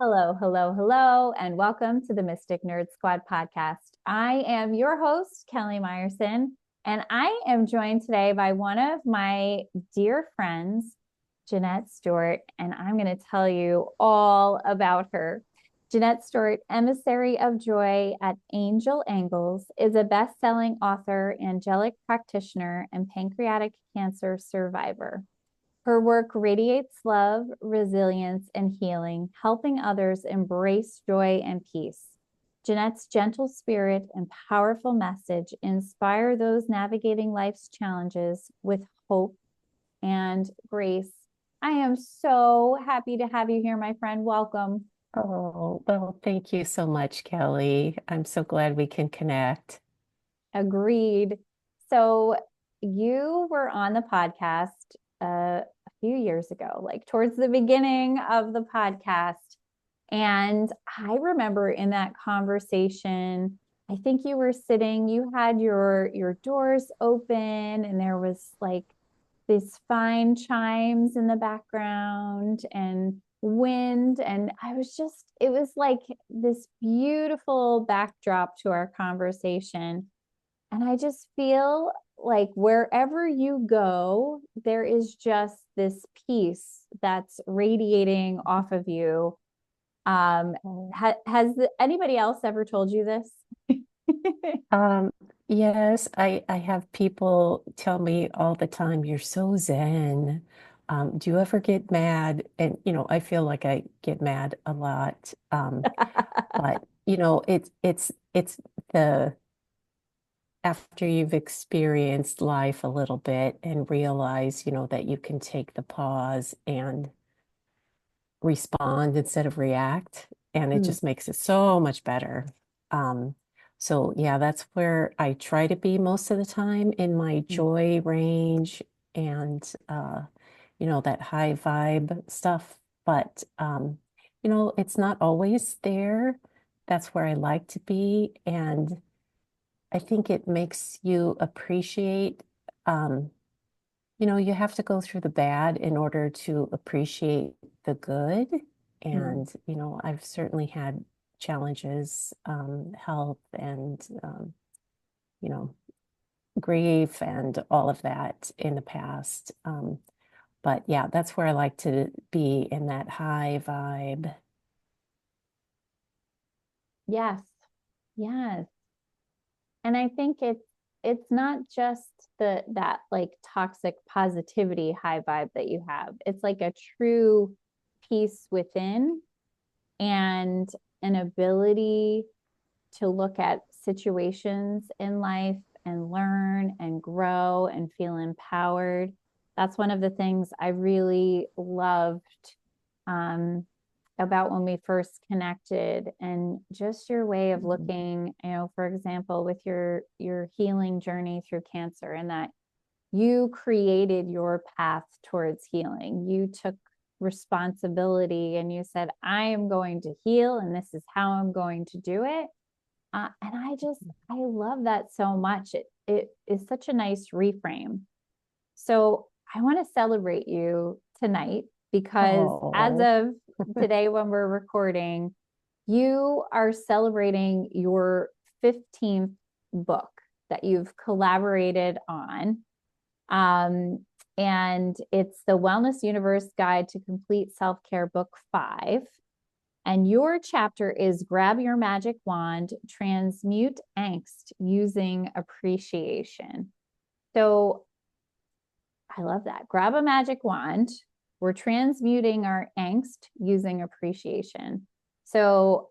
Hello, hello, hello, and welcome to the Mystic Nerd Squad podcast. I am your host, Kelly Meyerson, and I am joined today by one of my dear friends, Janette Stuart, and I'm going to tell you all about her. Janette Stuart, Emissary of Joy at Angel Angles, is a best-selling author, angelic practitioner, and pancreatic cancer survivor. Her work radiates love, resilience, and healing, helping others embrace joy and peace. Janette's gentle spirit and powerful message inspire those navigating life's challenges with hope and grace. I am so happy to have you here, my friend. Welcome. Oh, well, thank you so much, Kelly. I'm so glad we can connect. Agreed. So, you were on the podcast a few years ago, like towards the beginning of the podcast. And I remember in that conversation, I think you were sitting, you had your doors open and there was like these fine chimes in the background and wind, and I was just, it was like this beautiful backdrop to our conversation. And I just feel like wherever you go, there is just this peace that's radiating off of you. Oh. Has anybody else ever told you this? Um, yes, I have people tell me all the time, you're so zen. Do you ever get mad? And, I feel like I get mad a lot. But, it's the after you've experienced life a little bit and realize, that you can take the pause and respond instead of react, and it Mm, just makes it so much better. Um, so yeah, that's where I try to be most of the time in my mm, joy range and that high vibe stuff. But it's not always there. That's where I like to be, and I think it makes you appreciate you have to go through the bad in order to appreciate the good. mm. And, I've certainly had challenges, health and, you know, grief and all of that in the past. But yeah, that's where I like to be in that high vibe. Yes, yes. And I think it's not just the that like toxic positivity high vibe that you have. It's like a true peace within and an ability to look at situations in life and learn and grow and feel empowered. That's one of the things I really loved um, about when we first connected, and just your way of Mhm. looking, for example, with your healing journey through cancer, and that you created your path towards healing. You took responsibility and you said, I am going to heal and this is how I'm going to do it. And I love that so much. It is such a nice reframe. So I want to celebrate you tonight because as Oh, of today, when we're recording, you are celebrating your 15th book that you've collaborated on. Um, and it's the Wellness Universe Guide to Complete Self Care, Book 5. And your chapter is Grab Your Magic Wand, Transmute Angst Using Appreciation. So I love that. Grab a magic wand. We're transmuting our angst using appreciation. So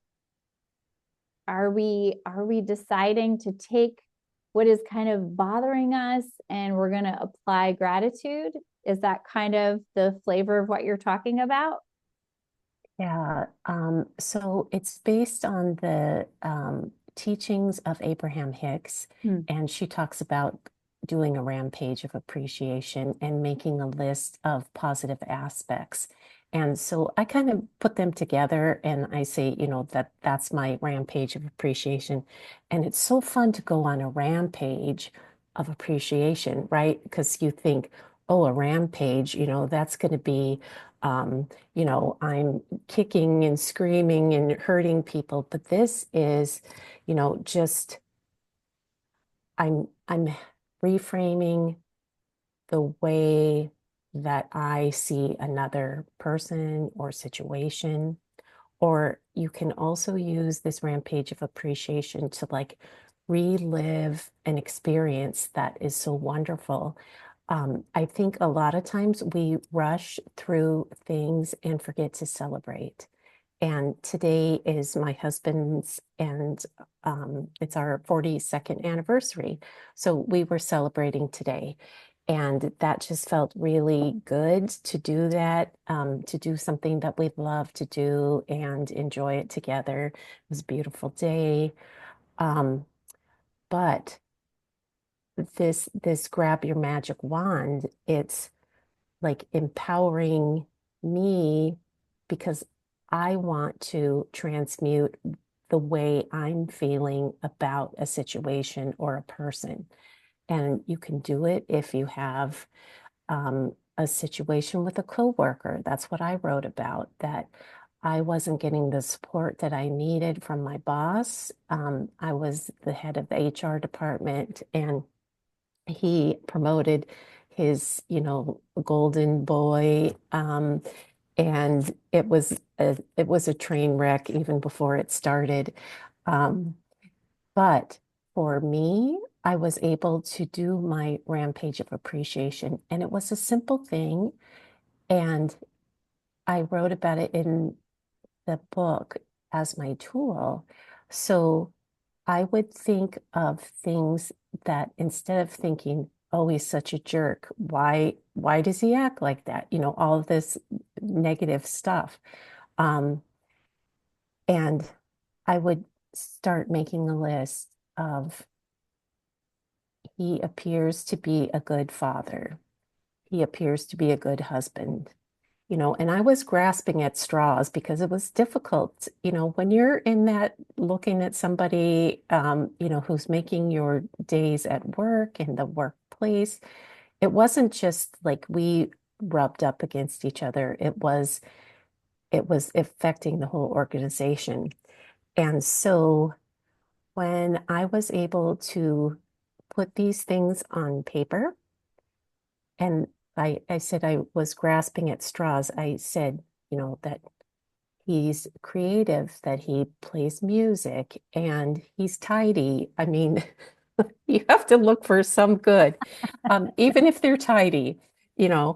are we deciding to take what is kind of bothering us and we're going to apply gratitude? Is that kind of the flavor of what you're talking about? yeah. So it's based on the teachings of Abraham Hicks, Hmm. and she talks about doing a rampage of appreciation and making a list of positive aspects. And so I kind of put them together and I say, that's my rampage of appreciation. And it's so fun to go on a rampage of appreciation, right? Because you think, oh, a rampage, that's going to be I'm kicking and screaming and hurting people, but this is, just I'm reframing the way that I see another person or situation. Or you can also use this rampage of appreciation to like relive an experience that is so wonderful. I think a lot of times we rush through things and forget to celebrate. And today is my husband's, and it's our 42nd anniversary. So we were celebrating today. And that just felt really good to do that, to do something that we love to do and enjoy it together. It was a beautiful day. Um, but this grab your magic wand, it's like empowering me because I want to transmute the way I'm feeling about a situation or a person. And you can do it if you have a situation with a coworker. That's what I wrote about, that I wasn't getting the support that I needed from my boss. I was the head of the HR department, and he promoted his, golden boy. And it was a train wreck even before it started. Um, but for me, I was able to do my rampage of appreciation, and it was a simple thing. And I wrote about it in the book as my tool. So I would think of things that instead of thinking, oh, he's such a jerk, why does he act like that? All of this negative stuff. Um, and I would start making a list of he appears to be a good father. He appears to be a good husband. And I was grasping at straws because it was difficult. When you're in that looking at somebody, who's making your days at work in the workplace, it wasn't just like we rubbed up against each other. It was affecting the whole organization. And so when I was able to put these things on paper, and I said I was grasping at straws. I said, that he's creative, that he plays music, and he's tidy. I mean, you have to look for some good, even if they're tidy, you know.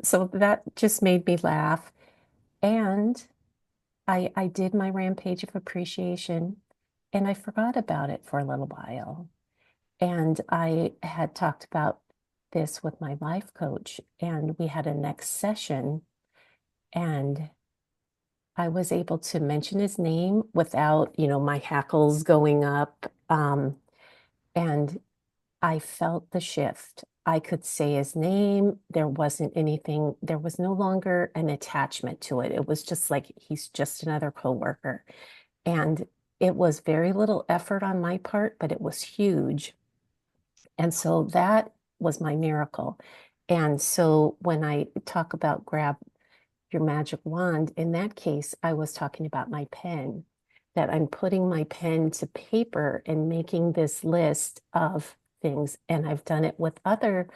So that just made me laugh. And I did my rampage of appreciation, and I forgot about it for a little while. And I had talked about this with my life coach, and we had a next session, and I was able to mention his name without, my hackles going up. And I felt the shift. I could say his name. There wasn't anything, there was no longer an attachment to it. It was just like he's just another coworker. And it was very little effort on my part, but it was huge. And so that was my miracle. And so when I talk about grab your magic wand, in that case, I was talking about my pen, that I'm putting my pen to paper and making this list of things. And I've done it with other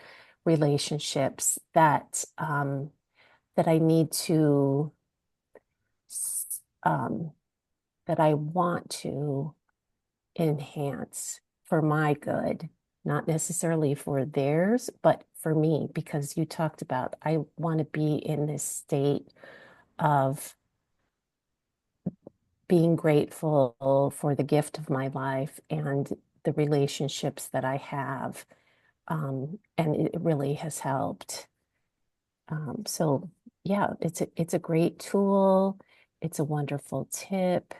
relationships that I need to, um, that I want to enhance for my good, not necessarily for theirs, but for me, because you talked about I want to be in this state of being grateful for the gift of my life and the relationships that I have. And it really has helped. So yeah, it's a great tool. It's a wonderful tip.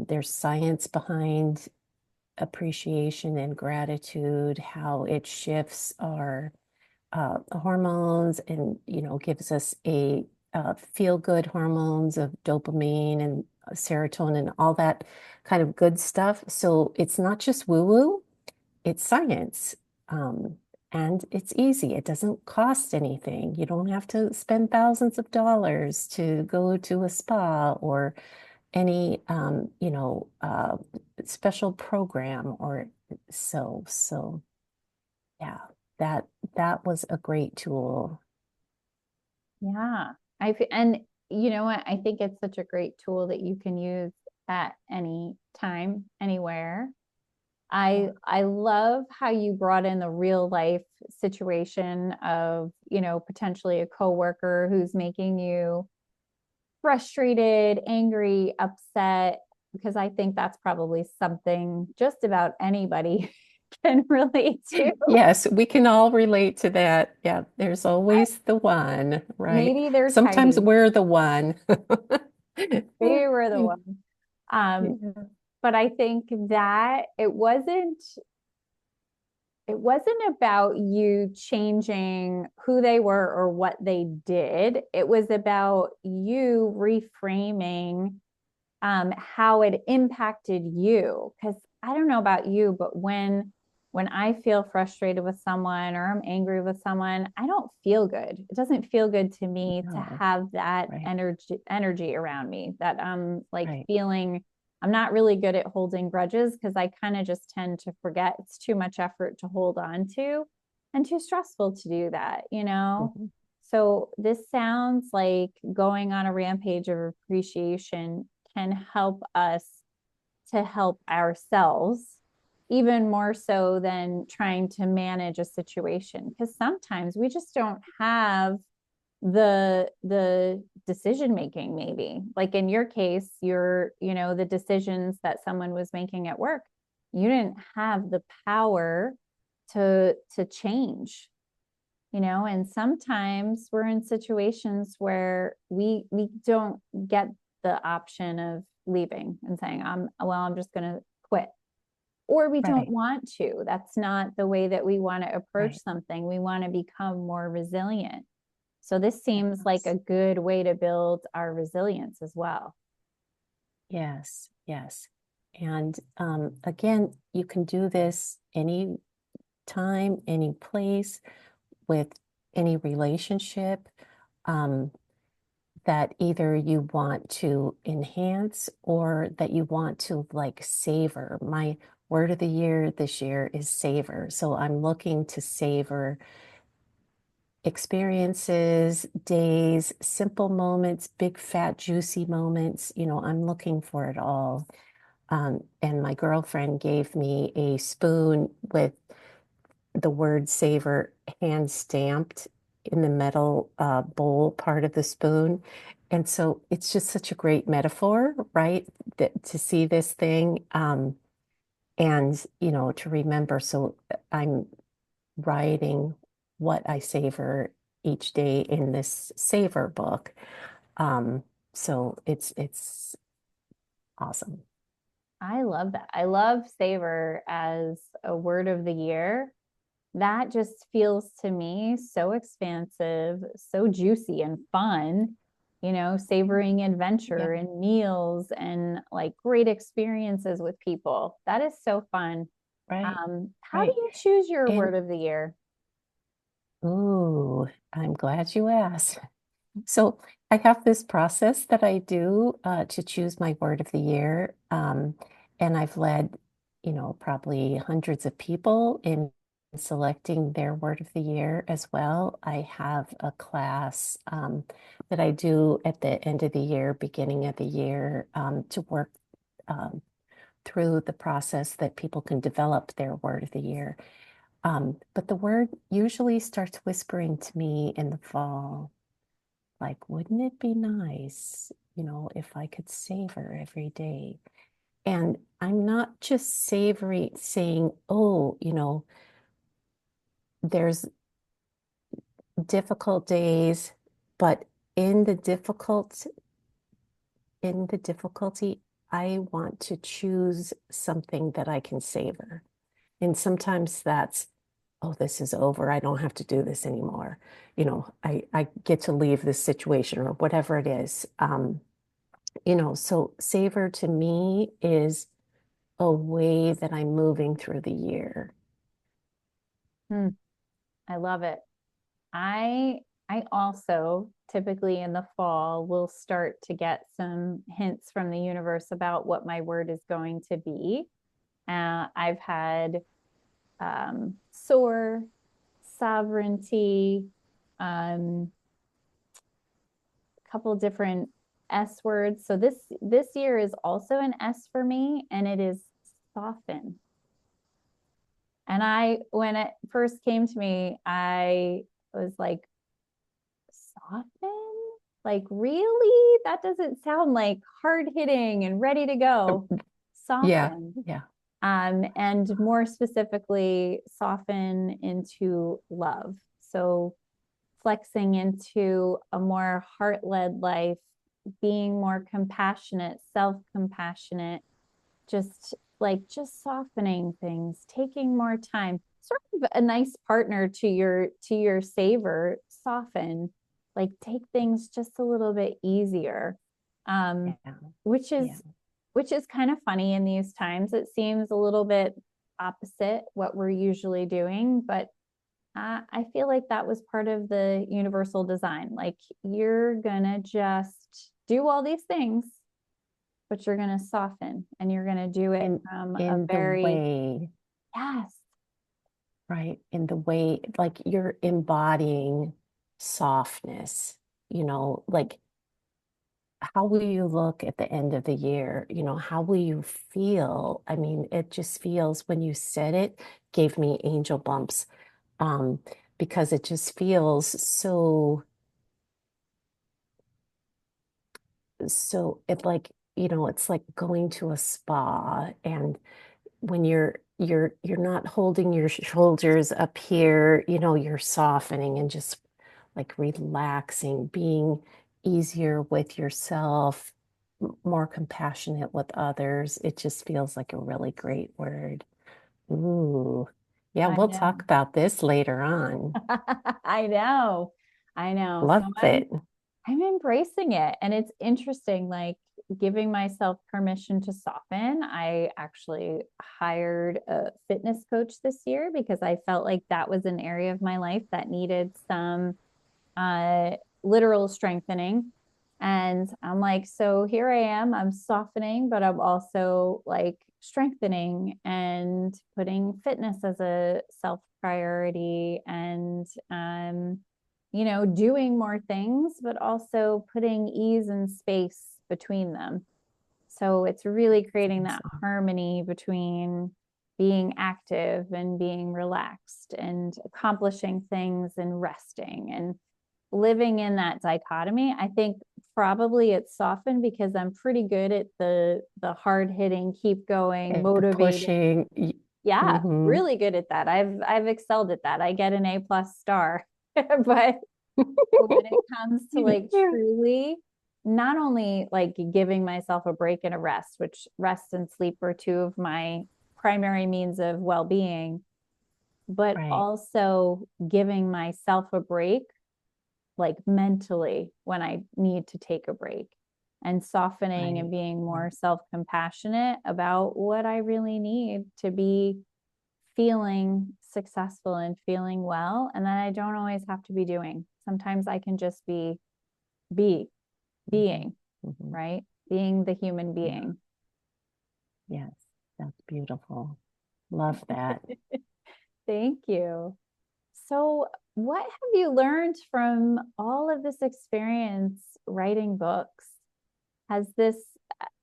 There's science behind appreciation and gratitude, how it shifts our hormones and, gives us a feel good hormones of dopamine and serotonin, all that kind of good stuff. So it's not just woo woo, it's science. Um, And it's easy. It doesn't cost anything. You don't have to spend thousands of dollars to go to a spa or any, special program or so yeah, that that was a great tool. Yeah. And you know what? I think it's such a great tool that you can use at any time, anywhere. Yeah. I love how you brought in the real life situation of, potentially a coworker who's making you frustrated, angry, upset, because I think that's probably something just about anybody can relate to. Yes, we can all relate to that. Yeah, there's always the one, right? Maybe there's Sometimes Heidi. we're the one. Maybe we're the one. Um, Yeah. but I think that it wasn't about you changing who they were or what they did. It was about you reframing how it impacted you. Because I don't know about you, but when I feel frustrated with someone or I'm angry with someone, I don't feel good. It doesn't feel good to me to No, have that right, energy around me. That I'm like right. feeling. I'm not really good at holding grudges because I kind of just tend to forget. It's too much effort to hold on to and too stressful to do that. Mhm. So this sounds like going on a rampage of appreciation can help us to help ourselves even more so than trying to manage a situation, because sometimes we just don't have the decision making. Maybe like in your case, the decisions that someone was making at work, you didn't have the power to change. And sometimes we're in situations where we don't get the option of leaving and saying, I'm just going to quit. Or we don't Right, want to. That's not the way that we want to approach right. something. We want to become more resilient. So this seems like a Yes, good way to build our resilience as well. yes, yes. And again, you can do this any time, any place, with any relationship. Um, that either you want to enhance or that you want to like savor. My word of the year this year is savor. So I'm looking to savor experiences, days, simple moments, big, fat, juicy moments. I'm looking for it all. And my girlfriend gave me a spoon with the word savor hand stamped in the metal bowl part of the spoon. And so it's just such a great metaphor, right? That to see this thing and, to remember. So I'm writing what I savor each day in this savor book. Um, so it's awesome. I love that. I love savor as a word of the year. That just feels to me so expansive, so juicy and fun, savoring Yeah, adventure and meals and like great experiences with people. That is so fun. right, How do right. you choose your And word of the year? ooh, I'm glad you asked. So I have this process that I do to choose my word of the year. And I've led, probably hundreds of people in selecting their word of the year as well. I have a class that I do at the end of the year, beginning of the year, to work um, through the process that people can develop their word of the year. But the word usually starts whispering to me in the fall. Like, wouldn't it be nice, if I could savor every day? And I'm not just savoring, saying, oh, there's difficult days, but in the difficulty, I want to choose something that I can savor. And sometimes that's, oh, this is over. I don't have to do this anymore. I get to leave this situation or whatever it is. So savor to me is a way that I'm moving through the year. Hmm. I love it. I I also typically in the fall will start to get some hints from the universe about what my word is going to be. I've had soar, sovereignty, a couple different S words. So this year is also an S for me, and it is soften. And when it first came to me, I was like, soften? Like, really? That doesn't sound like hard hitting and ready to go. Yeah, Soften. yeah. And more specifically, soften into love. So, flexing into a more heart led life, being more compassionate, self compassionate, just softening things, taking more time, sort of a nice partner to your savor, soften, like take things just a little bit easier. um Yeah, which yeah. is which is kind of funny in these times. It seems a little bit opposite what we're usually doing, but I feel like that was part of the universal design. Like, you're gonna just do all these things, but you're going to soften, and you're going to do it from a In the very, way, yes, right? In the way, like you're embodying softness, like how will you look at the end of the year? How will you feel? I mean, it just feels when you said it, gave me angel bumps, um, because it just feels so it's like going to a spa, and when you're not holding your shoulders up here, you're softening and just like relaxing, being easier with yourself, more compassionate with others. It just feels like a really great word. Ooh. Yeah, I we'll talk know. about this later on. I know. I know. So Love it. I'm embracing it, and it's interesting, like giving myself permission to soften. I actually hired a fitness coach this year because I felt like that was an area of my life that needed some uh, literal strengthening. And I'm like, so here I am, I'm softening, but I'm also like strengthening and putting fitness as a self priority, and, doing more things, but also putting ease and space between them. So it's really creating that Awesome. harmony between being active and being relaxed, and accomplishing things and resting, and living in that dichotomy. I think probably it's softened because I'm pretty good at the hard hitting, keep going, And the motivating. pushing. Yeah, Mm-hmm. really good at that. I've excelled at that. I get an A plus star. But when it comes to like Yeah. truly not only like giving myself a break and a rest, which rest and sleep are two of my primary means of well-being, but Right, also giving myself a break, like mentally, when I need to take a break, and softening and right, being more right. self-compassionate about what I really need to be feeling successful and feeling well, and that I don't always have to be doing. Sometimes I can just be Mm-hmm. being, Mm-hmm. right? Being the human Yeah. being. Yes, that's beautiful. Love that. Thank you. So, what have you learned from all of this experience writing books? Has this,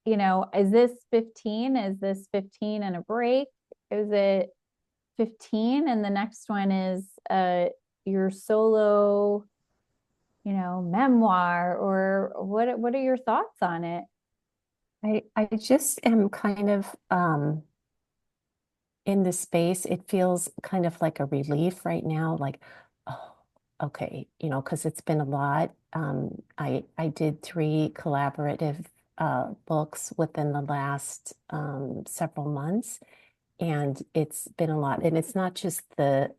is this 15? Is this 15 and a break? Is it 15 and the next one is your solo, memoir, or what are your thoughts on it? I just am kind of in this space. It feels kind of like a relief right now, like, oh, okay, because it's been a lot. I did 3 collaborative books within the last several months, and it's been a lot. And it's not just the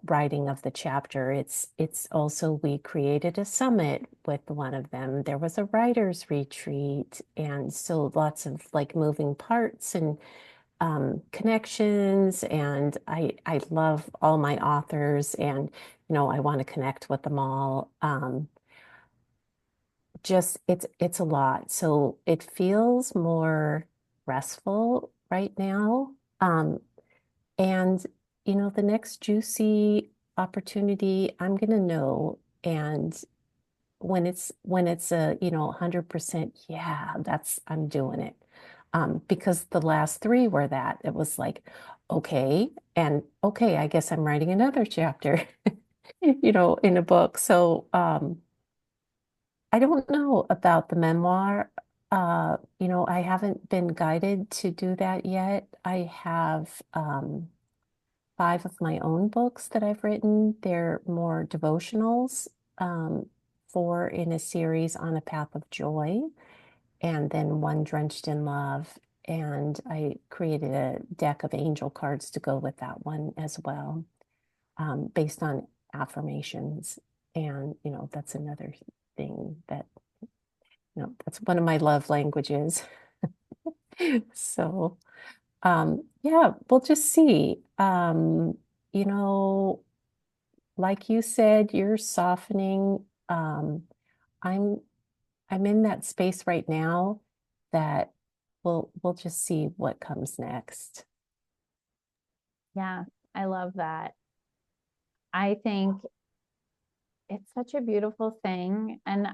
writing of the chapter. It's also we created a summit with one of them. There was a writer's retreat, and so lots of like moving parts. And connections, and I love all my authors, and I want to connect with them all. Just it's a lot. So it feels more restful right now. And the next juicy opportunity, I'm gonna know. And when it's a 100%, yeah, I'm doing it. Because the last three were that. It was like, okay, and okay, I guess I'm writing another chapter, in a book. So I don't know about the memoir. I haven't been guided to do that yet. I have five of my own books that I've written. They're more devotionals, um, four in a series on a path of joy, and then one drenched in love. And I created a deck of angel cards to go with that one as well, based on affirmations. And, that's another thing that that's one of my love languages. So, yeah, we'll just see. You know, like you said, you're softening. I'm I'm in that space right now that we'll just see what comes next. Yeah, I love that. I think it's such a beautiful thing. And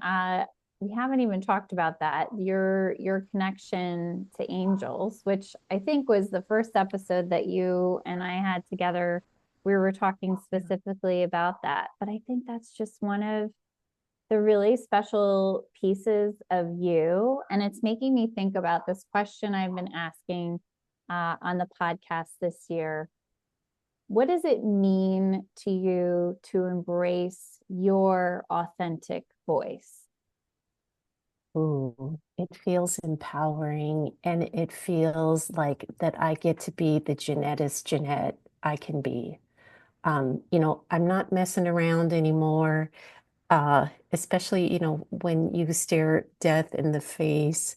we haven't even talked about that. Your connection to angels, which I think was the first episode that you and I had together. We were talking specifically about that. But I think that's just one of the really special pieces of you. And it's making me think about this question I've been asking on the podcast this year. What does it mean to you to embrace your authentic voice? Ooh, it feels empowering, and it feels like that I get to be the Janette Janette I can be. I'm not messing around anymore. Especially, when you stare death in the face,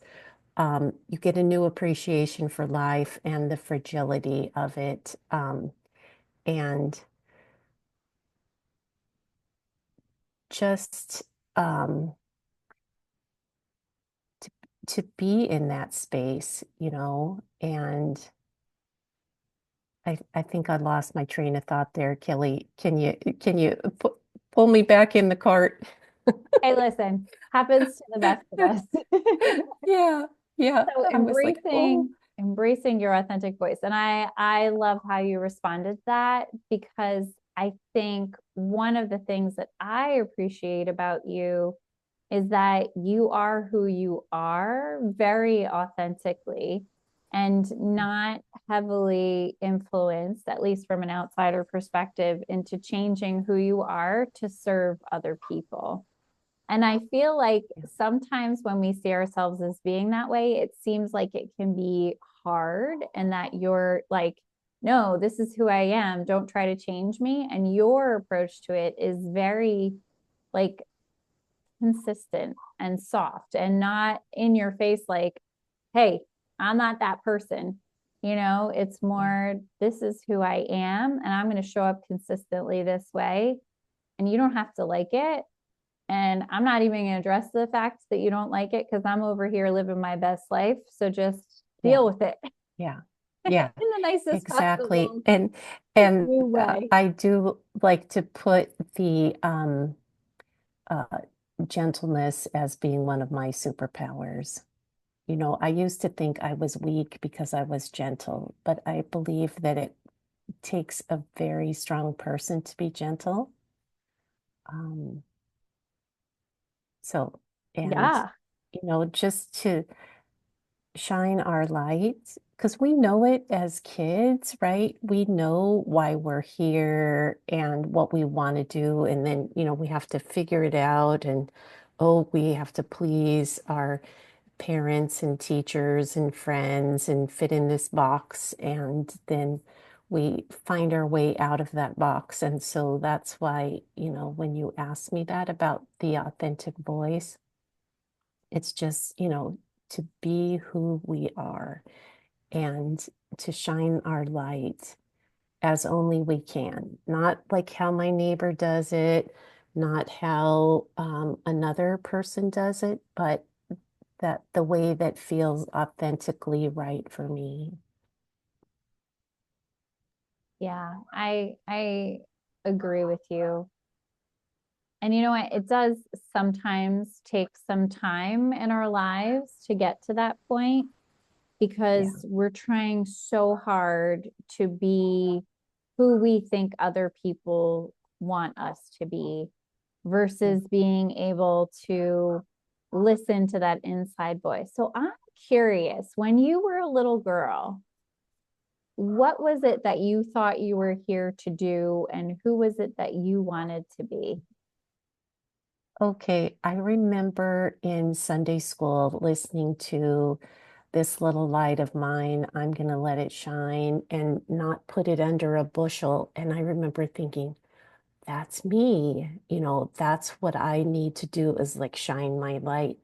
you get a new appreciation for life and the fragility of it. And just um, to, to be in that space, and I think I lost my train of thought there, Kelly. Can you pull me back in the cart? Hey, listen, happens to the best of us. Yeah, yeah. So I was like, oh, embracing your authentic voice. And I love how you responded to that, because I think one of the things that I appreciate about you is that you are who you are very authentically and not heavily influenced, at least from an outsider perspective, into changing who you are to serve other people. And I feel like sometimes when we see ourselves as being that way, it seems like it can be hard, and that you're like, no, this is who I am. Don't try to change me. And your approach to it is very like consistent and soft and not in your face, like, hey, I'm not that person. It's more, this is who I am, and I'm going to show up consistently this way. And you don't have to like it. And I'm not even going to address the fact that you don't like it, because I'm over here living my best life. So just yeah, deal with it yeah, yeah, in the nicest exactly. possible And way. I do like to put the uh, gentleness as being one of my superpowers. I used to think I was weak because I was gentle, but I believe that it takes a very strong person to be gentle. Um, so, and, Yeah. just to shine our light, because we know it as kids, right? We know why we're here and what we want to do. And then, we have to figure it out. And, oh, we have to please our parents and teachers and friends and fit in this box. And then we find our way out of that box. And so that's why, when you ask me that about the authentic voice, it's just, to be who we are. and to shine our light as only we can. Not like how my neighbor does it, not how another person does it, but that the way that feels authentically right for me. Yeah, I agree with you. And you know what? It does sometimes take some time in our lives to get to that point Yeah. because we're trying so hard to be who we think other people want us to be versus being able to listen to that inside voice. So I'm curious, when you were a little girl, what was it that you thought you were here to do, and who was it that you wanted to be? Okay, I remember in Sunday school listening to this little light of mine, I'm going to let it shine and not put it under a bushel. And I remember thinking, that's me. That's what I need to do is like shine my light.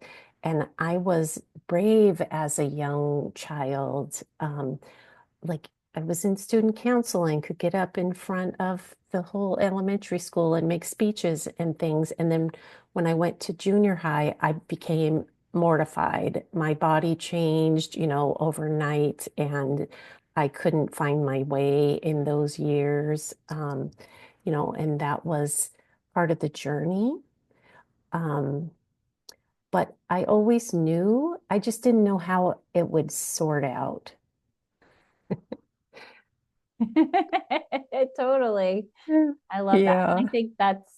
And I was brave as a young child. Like I was in student council and could get up in front of the whole elementary school and make speeches and things. And then when I went to junior high, I became mortified. My body changed, overnight, and I couldn't find my way in those years. And that was part of the journey. Um, but I always knew, I just didn't know how it would sort out. Totally. Yeah. I love that. And I Yeah. think that's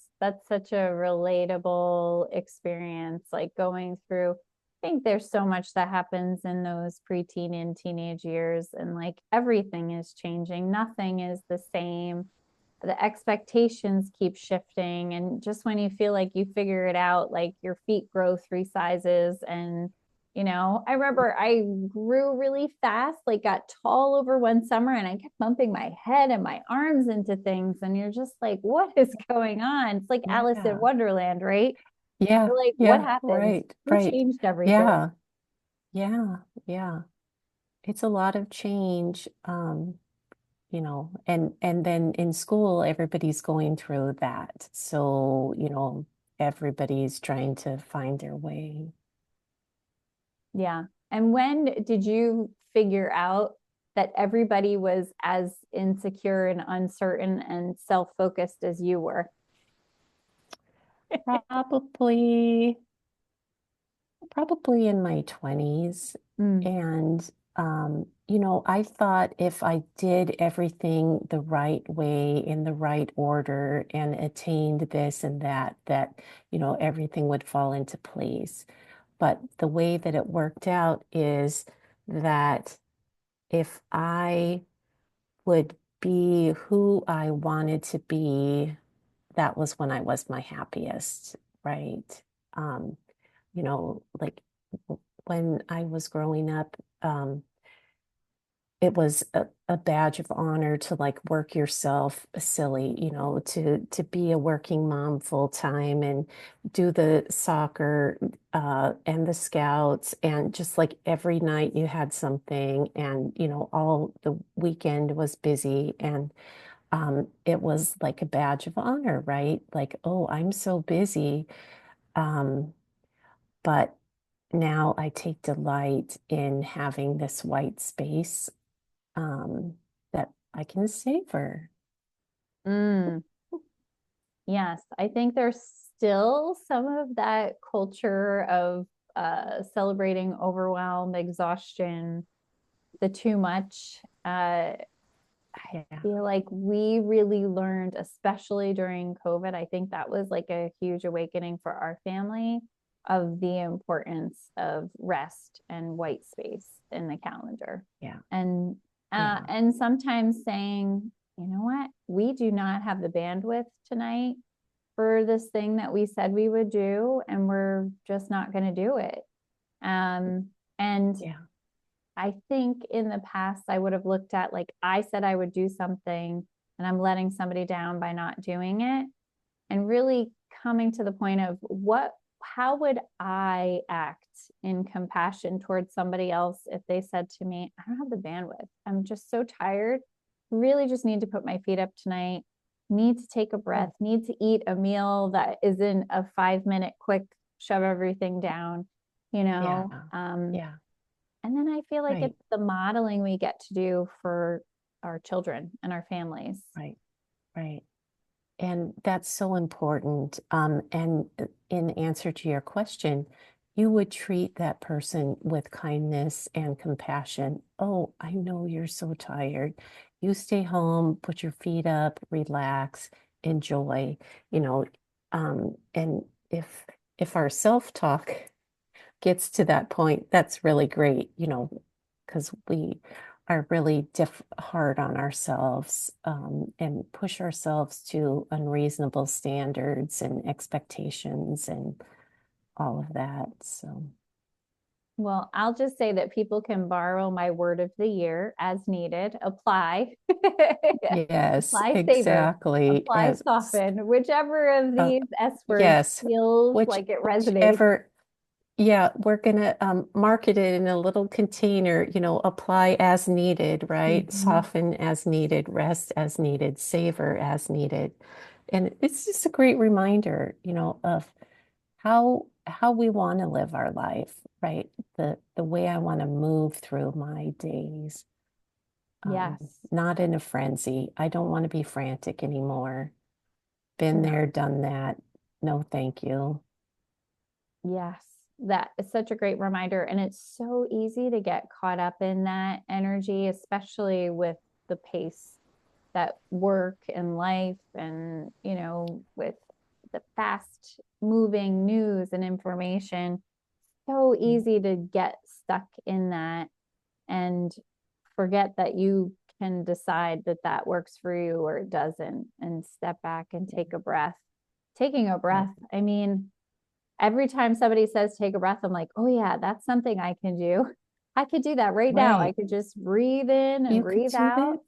such a relatable experience, like going through. I think there's so much that happens in those preteen and teenage years, and like everything is changing. Nothing is the same. The expectations keep shifting. And just when you feel like you figure it out, like your feet grow 3 sizes. And, I remember I grew really fast, like got tall over one summer, and I kept bumping my head and my arms into things. And you're just like, what is going on? It's like Alice in Yeah. Wonderland, right? Yeah. You're like, what Yeah. happened? Right. Who Right. changed everything? Yeah. Yeah. Yeah. It's a lot of change. And then in school, everybody's going through that. So, everybody's trying to find their way. Yeah. And when did you figure out that everybody was as insecure and uncertain and self-focused as you were? Probably, probably in my 20s. Mm. And, I thought if I did everything the right way in the right order and attained this and that, everything would fall into place. But the way that it worked out is that if I would be who I wanted to be, that was when I was my happiest, right? Um, like when I was growing up, it was a badge of honor to like work yourself silly, to be a working mom full time and do the soccer and the scouts, and just like every night you had something, and all the weekend was busy, and it was like a badge of honor, right? Like, oh, I'm so busy. Um, but now I take delight in having this white space um, that I can savor. Mm. Yes, I think there's still some of that culture of celebrating overwhelm, exhaustion, the too much. I Yeah, feel like we really learned, especially during COVID. I think that was like a huge awakening for our family of the importance of rest and white space in the calendar. yeah, And yeah, and sometimes saying, you know what, we do not have the bandwidth tonight for this thing that we said we would do, and we're just not going to do it. And yeah, I think in the past, I would have looked at like I said I would do something and I'm letting somebody down by not doing it, and really coming to the point of how would I act in compassion towards somebody else if they said to me, I don't have the bandwidth. I'm just so tired. Really just need to put my feet up tonight. Need to take a breath, need to eat a meal that isn't a 5-minute quick shove everything down, you Yeah. know? Yeah. And then I feel like Right. it's the modeling we get to do for our children and our families. Right. Right. And that's so important. And in answer to your question, you would treat that person with kindness and compassion. Oh, I know you're so tired. You stay home, put your feet up, relax, enjoy, you know, and if our self-talk gets to that point, that's really great, because we are really hard on ourselves, and push ourselves to unreasonable standards and expectations and all of that. So, Well, I'll just say that people can borrow my word of the year as needed, apply, yes, apply, savor, exactly. apply, soften, whichever of Uh, these S words yes, feels which like it resonates. whichever. Yeah, we're gonna market it in a little container, apply as needed, right? Mhm. Soften as needed, rest as needed, savor as needed. And it's just a great reminder, of how we want to live our life, right? The way I want to move through my days. Um, Yes. Not in a frenzy. I don't want to be frantic anymore. Been No. there, done that. No, thank you. Yes. That is such a great reminder. And it's so easy to get caught up in that energy, especially with the pace that work and life and, with the fast moving news and information. So easy to get stuck in that and forget that you can decide that that works for you or it doesn't, and step back and take a breath. Taking a Right. breath, I mean, every time somebody says take a breath, I'm like, oh yeah, that's something I can do. I could do that right now. I Right. could just breathe in and You could breathe do out. it.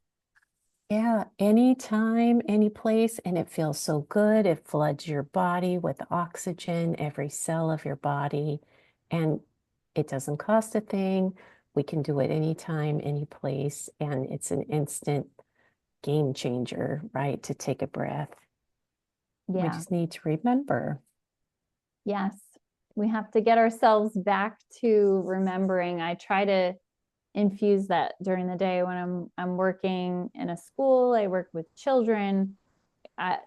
Yeah, anytime, any place, and it feels so good. It floods your body with oxygen, every cell of your body, and it doesn't cost a thing. We can do it anytime, any place, and it's an instant game changer, right? To take a breath. We Yeah. just need to remember. Yes. We have to get ourselves back to remembering. I try to infuse that during the day when I'm working in a school. I work with children.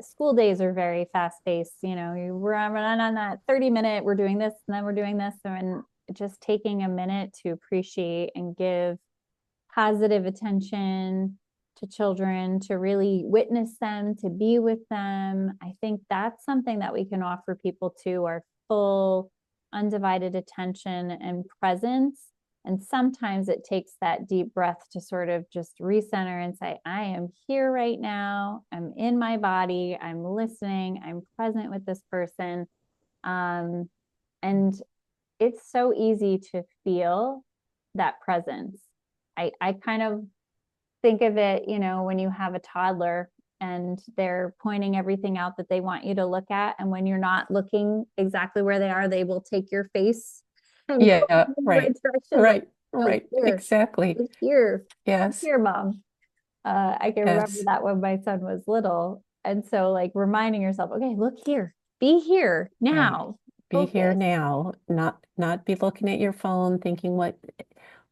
School days are very fast paced. You run on that 30-minute, we're doing this and then we're doing this. And just taking a minute to appreciate and give positive attention to children, to really witness them, to be with them. I think that's something that we can offer people too, our full, undivided attention and presence. And sometimes it takes that deep breath to sort of just recenter and say, I am here right now. I'm in my body. I'm listening. I'm present with this person. And it's so easy to feel that presence. I kind of think of it, when you have a toddler and they're pointing everything out that they want you to look at. And when you're not looking exactly where they are, they will take your face and point Yeah, in the right right, direction. Like, right, no, right, here, exactly. here, Yes, here, mom. I can remember yes, that when my son was little. And so, like, reminding yourself, okay, look here, be here right. now, Be here focus. now, not be looking at your phone thinking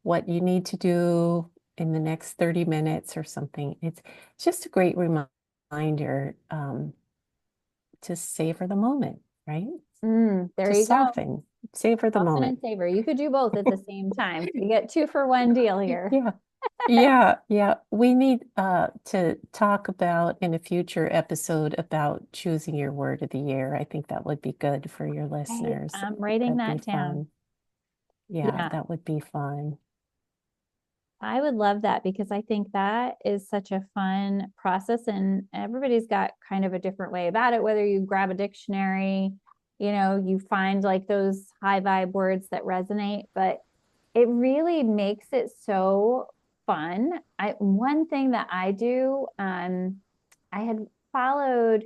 what you need to do in the next 30 minutes or something. It's just a great reminder, to savor the moment, right? There To you go. soften, savor the Soften and moment. savor. You could do both at the same time. You get two for one deal here. Yeah. Yeah, yeah. We need to talk about in a future episode about choosing your word of the year. I think that would be good for your Hey, listeners. I'm writing That'd be that down. fun. Yeah, Yeah, that would be fun. I would love that because I think that is such a fun process, and everybody's got kind of a different way about it. Whether you grab a dictionary, you find like those high vibe words that resonate, but it really makes it so fun. One thing that I do, I had followed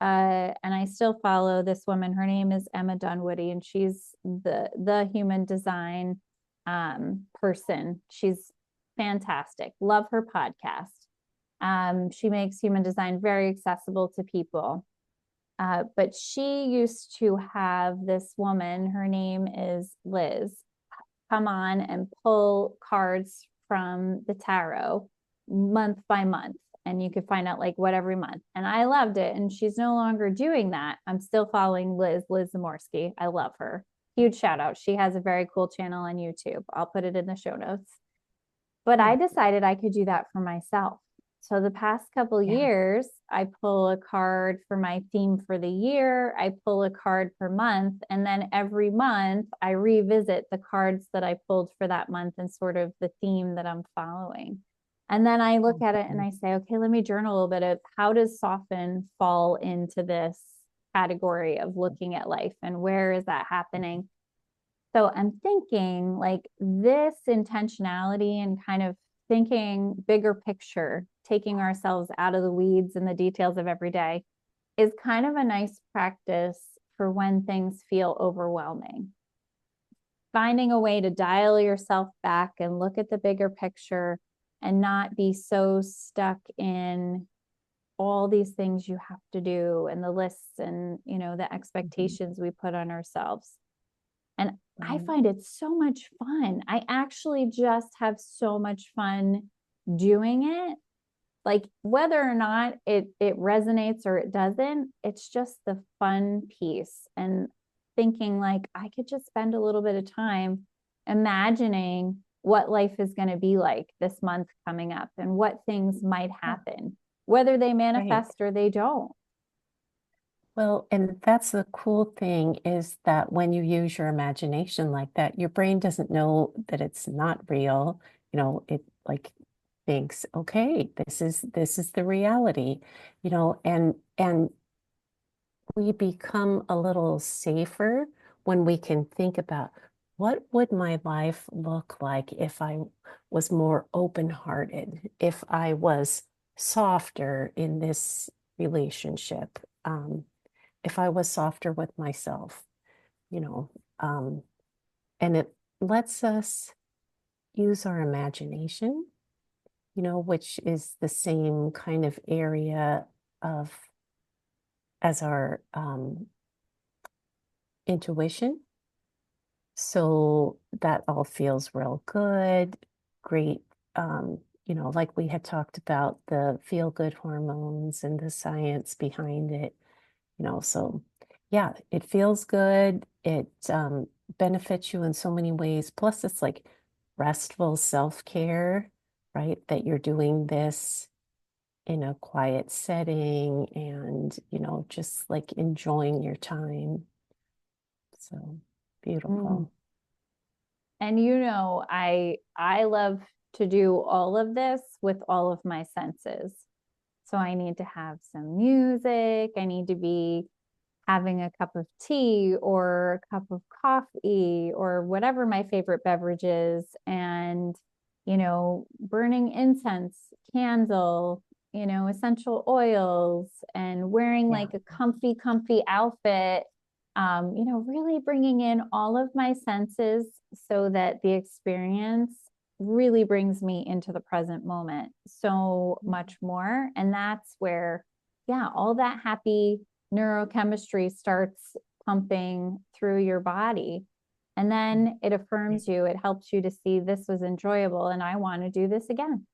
and I still follow this woman. Her name is Emma Dunwoody, and she's the human design person. She's fantastic. Love her podcast. She makes human design very accessible to people. But she used to have this woman, her name is Liz, come on and pull cards from the tarot month by month. And you could find out like what every month. And I loved it. And she's no longer doing that. I'm still following Liz Zamorsky. I love her. Huge shout out. She has a very cool channel on YouTube. I'll put it in the show notes. But I decided I could do that for myself. So the past couple years, I pull a card for my theme for the year. I pull a card per month. And then every month, I revisit the cards that I pulled for that month and sort of the theme that I'm following. And then I look at it and I say, okay, let me journal a little bit of how does soften fall into this category of looking at life and where is that happening? So I'm thinking like this intentionality and kind of thinking bigger picture, taking ourselves out of the weeds and the details of every day is kind of a nice practice for when things feel overwhelming. Finding a way to dial yourself back and look at the bigger picture and not be so stuck in all these things you have to do and the lists and, you know, the expectations we put on ourselves. And I find it so much fun. I actually just have so much fun doing it. Like whether or not it resonates or it doesn't, it's just the fun piece. And thinking like I could just spend a little bit of time imagining what life is going to be like this month coming up and what things might happen, whether they manifest or they don't. Well, and that's the cool thing is that when you use your imagination like that, your brain doesn't know that it's not real. You know, it like thinks, okay, this is the reality, you know, and we become a little safer when we can think about what would my life look like if I was more open-hearted, if I was softer in this relationship. If I was softer with myself, you know, and it lets us use our imagination, you know, which is the same kind of area of as our intuition. So that all feels real good, great. You know, like we had talked about the feel good hormones and the science behind it. You know, so yeah, it feels good. It benefits you in so many ways. Plus, it's like restful self-care, right? That you're doing this in a quiet setting and, you know, just like enjoying your time. So beautiful. And you know, I love to do all of this with all of my senses. So I need to have some music. I need to be having a cup of tea or a cup of coffee or whatever my favorite beverage is. And, you know, burning incense, candle, you know, essential oils and wearing like a comfy outfit. You know, really bringing in all of my senses so that the experience really brings me into the present moment so much more. And that's where, yeah, all that happy neurochemistry starts pumping through your body. And then it affirms you, it helps you to see this was enjoyable and I want to do this again.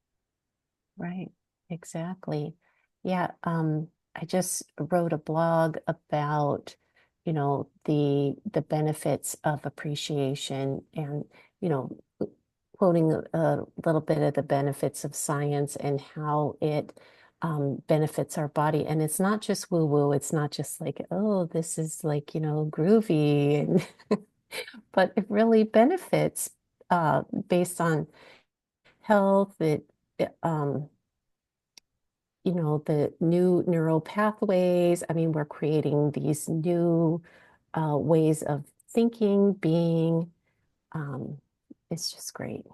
Right, exactly. Yeah, I just wrote a blog about, you know, the benefits of appreciation and, you know, quoting a little bit of the benefits of science and how it benefits our body. And it's not just woo-woo, it's not just like, oh, this is like, you know, groovy, and but it really benefits based on health. It you know, the new neural pathways. I mean, we're creating these new ways of thinking, being. Um, it's just great.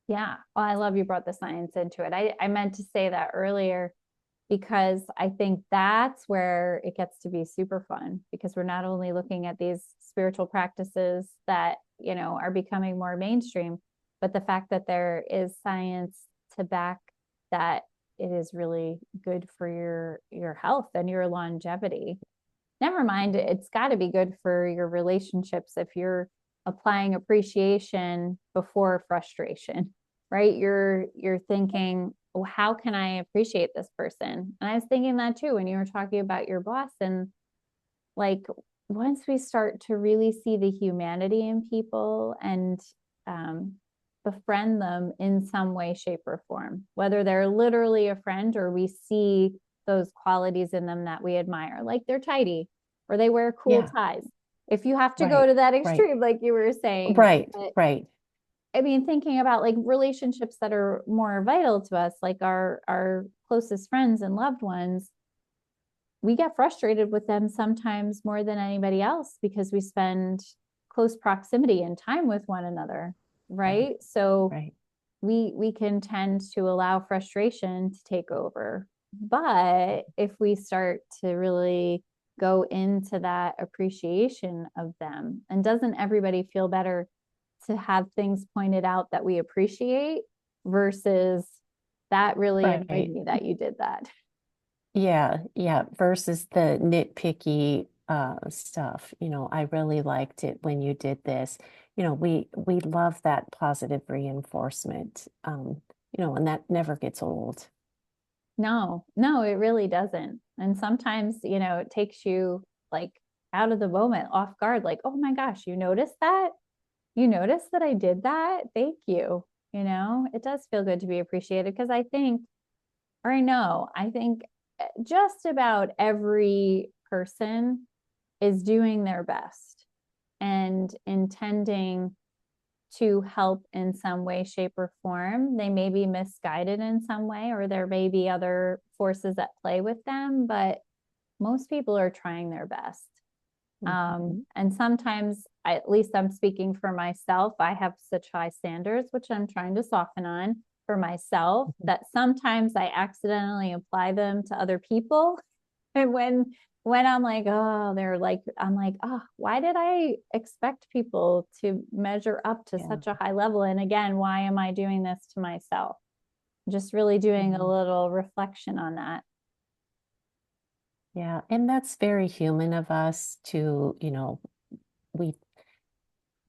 Yeah. Well, I love you brought the science into it. I meant to say that earlier. because I think that's where it gets to be super fun, because we're not only looking at these spiritual practices that, are becoming more mainstream, but the fact that there is science to back that it is really good for your health and your longevity. Never mind, it's got to be good for your relationships if you're applying appreciation before frustration, right? You're thinking, well, how can I appreciate this person? And I was thinking that too when you were talking about your boss. And like, once we start to really see the humanity in people and befriend them in some way, shape, or form, whether they're literally a friend or we see those qualities in them that we admire, like they're tidy or they wear cool Yeah. ties. If you have to go Right. to that Right. extreme, like you were saying, Right. but Right. I mean, thinking about like relationships that are more vital to us, like our closest friends and loved ones, we get frustrated with them sometimes more than anybody else because we spend close proximity and time with one another, Right. right? So Right. we can tend to allow frustration to take over. But if we start to really go into that appreciation of them, and doesn't everybody feel better to have things pointed out that we appreciate versus that really annoyed Right. me that you did that? Yeah, yeah, versus the nitpicky stuff. I really liked it when you did this. We love that positive reinforcement. And that never gets old. No, no, it really doesn't. And sometimes, it takes you like out of the moment, off guard, like, oh my gosh, you noticed that? You noticed that I did that? Thank you. It does feel good to be appreciated because I think, or I think just about every person is doing their best and intending to help in some way, shape, or form. They may be misguided in some way, or there may be other forces at play with them, but most people are trying their best. Mhm. And sometimes, at least I'm speaking for myself, I have such high standards, which I'm trying to soften on for myself, Mhm. that sometimes I accidentally apply them to other people. And when I'm like, oh, I'm like, oh, why did I expect people to measure up to Yeah, such a high level? And again, why am I doing this to myself? Just really doing a yeah, little reflection on that. yeah. And that's very human of us to, we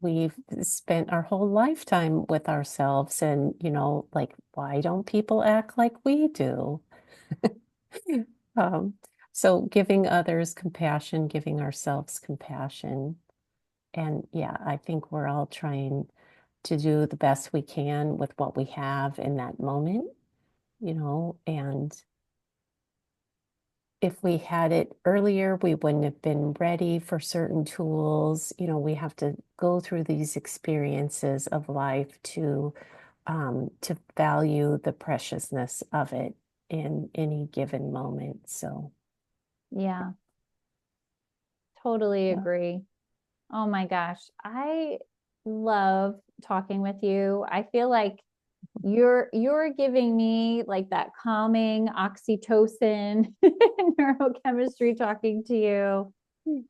we've spent our whole lifetime with ourselves and, like, why don't people act like we do? Um, so giving others compassion, giving ourselves compassion. And yeah, I think we're all trying to do the best we can with what we have in that moment, and if we had it earlier, we wouldn't have been ready for certain tools. We have to go through these experiences of life to value the preciousness of it in any given moment. So, Yeah, totally yeah. agree. Oh my gosh, I love talking with you. I feel like you're giving me like that calming oxytocin neurochemistry talking to you.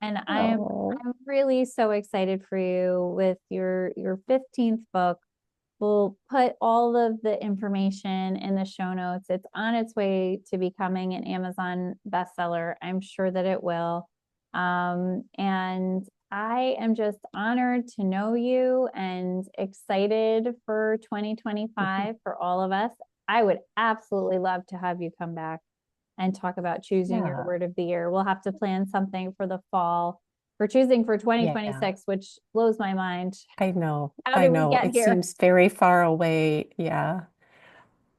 And Oh, I'm really so excited for you with your 15th book. We'll put all of the information in the show notes. It's on its way to becoming an Amazon bestseller. I'm sure that it will. And I am just honored to know you and excited for 2025 for all of us. I would absolutely love to have you come back and talk about choosing your yeah, word of the year. We'll have to plan something for the fall. We're choosing for yeah. 2026, which blows my mind. I know, How I did we know. get It here? seems very far away. Yeah.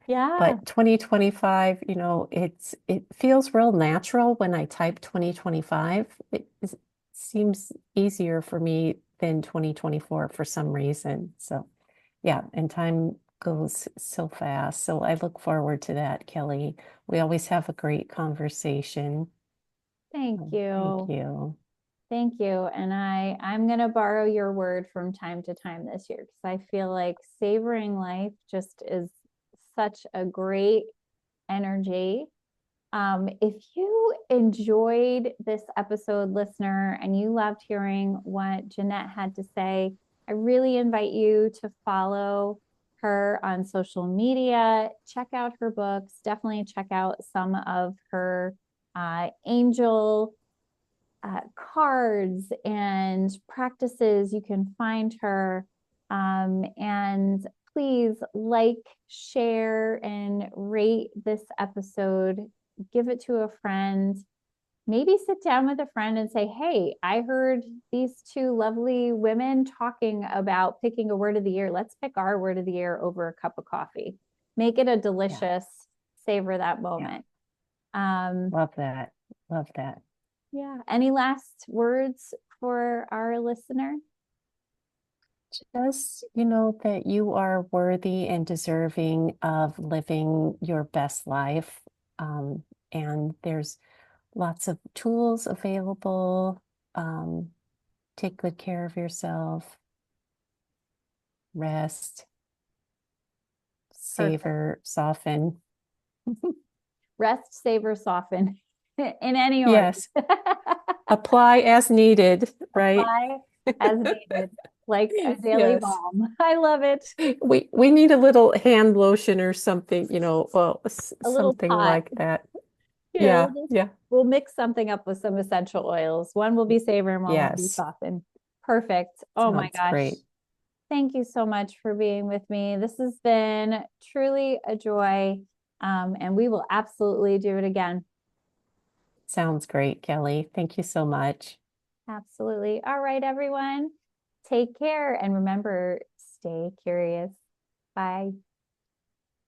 Yeah. But 2025, it feels real natural when I type 2025. Seems easier for me than 2024 for some reason. So, yeah, and time goes so fast. So I look forward to that, Kelly. We always have a great conversation. Thank Thank you. you. Thank you. And I'm going to borrow your word from time to time this year because I feel like savoring life just is such a great energy. If you enjoyed this episode, listener, and you loved hearing what Janette had to say, I really invite you to follow her on social media. Check out her books. Definitely check out some of her angel cards and practices. You can find her. And please like, share, and rate this episode. Give it to a friend. Maybe sit down with a friend and say, hey, I heard these two lovely women talking about picking a word of the year. Let's pick our word of the year over a cup of coffee. Make it a delicious, savor that moment. Love that. Love that. Yeah. Any last words for our listener? Just, that you are worthy and deserving of living your best life. And there's lots of tools available. Take good care of yourself. Rest, Perfect. savor, soften. Rest, savor, soften in any order. Yes. Apply as needed, right? Apply as needed, like a daily Yes. balm. I love it. We need a little hand lotion or something, well, A little something pot. like that. Here, Yeah, yeah. we'll mix something up with some essential oils. One will be savor and one will be Yes. soften. Perfect. Oh my Sounds gosh. great. Thank you so much for being with me. This has been truly a joy. And we will absolutely do it again. Sounds great, Kelly. Thank you so much. Absolutely. All right, everyone. Take care and remember, stay curious. Bye.